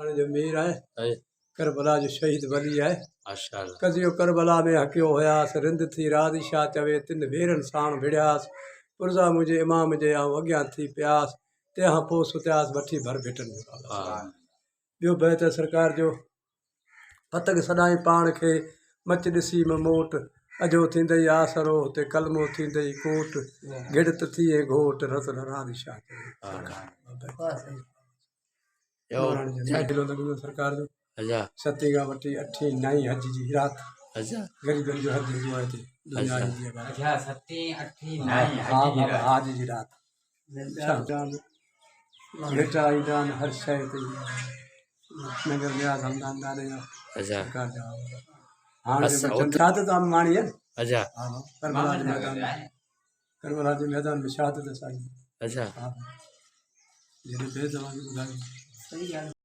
हाणे जो मीर आहे अरे करबला जो शहीद वली आहे माशाअल्लाह कज़ियो करबला में हकियो हुयासीं रिंद थी राज़ी शाह चवे तिन भेरनि साण विढ़ियासीं पुरज़ा मुंहिंजे इमाम जे आऊं अॻियां थी पियासीं तंहिंखां पोइ सुतियासीं वठी भर भेटनि ॿियो बैत सरकार जो फतक सदाई पाण खे मच ॾिसी मोट अजो थींदई आसरो हुते कलमो थींदई कोट गिड़त थिए घोट रत राज़ी शाह चवे सरकार जो अच्छा सती खां वठी 8 9 हज जी राति अच्छा ग़रीबनि जो हज जो आहे हिते दुनिया जी अच्छा 7 8 9 हा बाबा हाज जी राति बेटा ईंदा आहिनि हर शइ ते नगर न्याज़ हमदान दाने जा अच्छा सरकार जा हाणे शहादत आम माणी आहे अच्छा हा करबला जे मैदान करबला जे मैदान में शहादत असांजी अच्छा हा जॾहिं बेज़बानी ॿुधाई सही ॻाल्हि